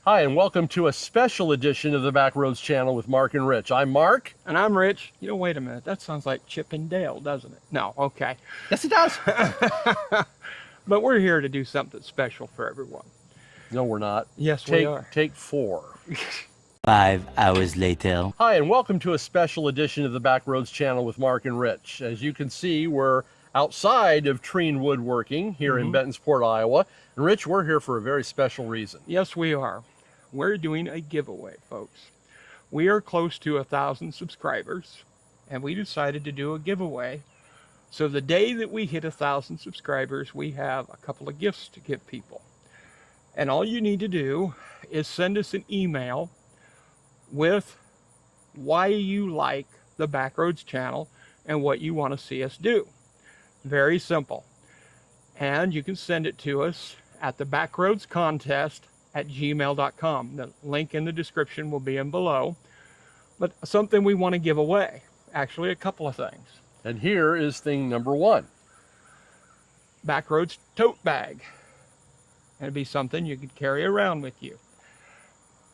Hi, and welcome to a special edition of the Backroads Channel with Mark and Rich. I'm Mark. And I'm Rich. You know, wait a minute. That sounds like Chip and Dale, doesn't it? No, okay. Yes, it does. But we're here to do something special for everyone. No, we're not. Yes, we are. Take 4. 5 hours later. Hi, and welcome to a special edition of the Backroads Channel with Mark and Rich. As you can see, we're outside of Treen Woodworking here in Bentonsport, Iowa. And Rich, we're here for a very special reason. Yes, we are. We're doing a giveaway, folks. We are close to 1,000 subscribers, and we decided to do a giveaway. So the day that we hit 1,000 subscribers, we have a couple of gifts to give people. And all you need to do is send us an email with why you like the Backroads channel and what you want to see us do. Very simple. And you can send it to us at the Backroads Contest at gmail.com. The link in the description will be in below. But something we want to give away. Actually, a couple of things. And here is thing number 1. Backroads Tote Bag. And it'd be something you could carry around with you.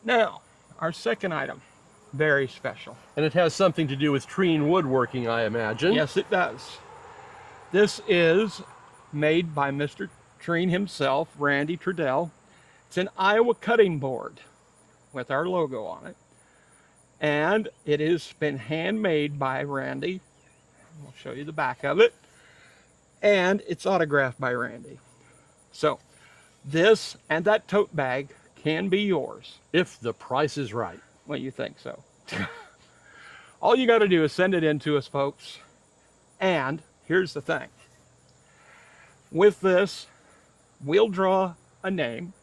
Now, our second item, very special. And it has something to do with Treen Woodworking, I imagine. Yes, it does. This is made by Mr. Treen himself, Randy Trudell. It's an Iowa cutting board with our logo on it. And it has been handmade by Randy. I'll show you the back of it. And it's autographed by Randy. So this and that tote bag can be yours. If the price is right. Well, you think so. All you got to do is send it in to us, folks. And here's the thing. With this, we'll draw a name.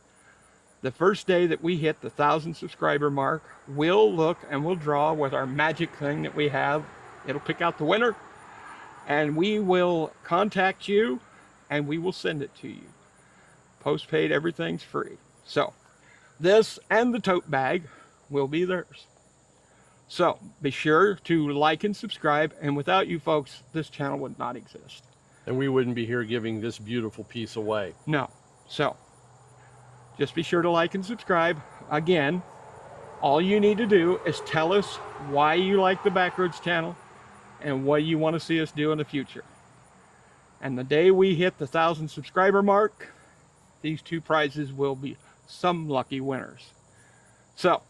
The first day that we hit the 1,000 subscriber mark, we'll look and we'll draw with our magic thing that we have. It'll pick out the winner, and we will contact you and we will send it to you. Postpaid, everything's free. So this and the tote bag will be theirs. So be sure to like and subscribe, and without you folks, this channel would not exist. And we wouldn't be here giving this beautiful piece away. No. So just be sure to like and subscribe. Again, all you need to do is tell us why you like the Backroads channel and what you want to see us do in the future. And the day we hit the 1,000 subscriber mark, these 2 prizes will be some lucky winners. So,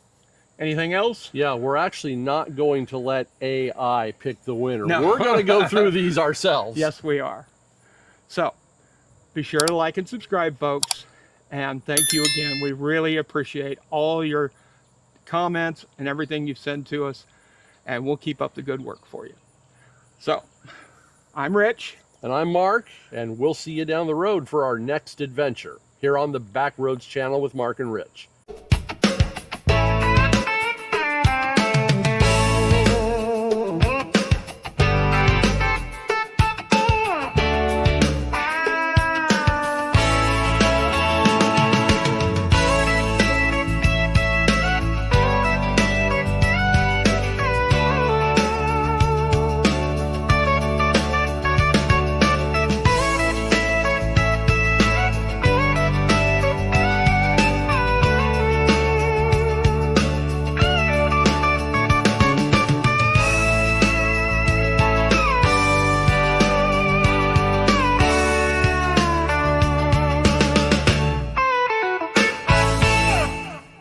anything else? Yeah, we're actually not going to let AI pick the winner. No. We're going to go through these ourselves. Yes, we are. So, be sure to like and subscribe, folks. And thank you again. We really appreciate all your comments and everything you've sent to us. And we'll keep up the good work for you. So, I'm Rich. And I'm Mark, and we'll see you down the road for our next adventure here on the Backroads Channel with Mark and Rich.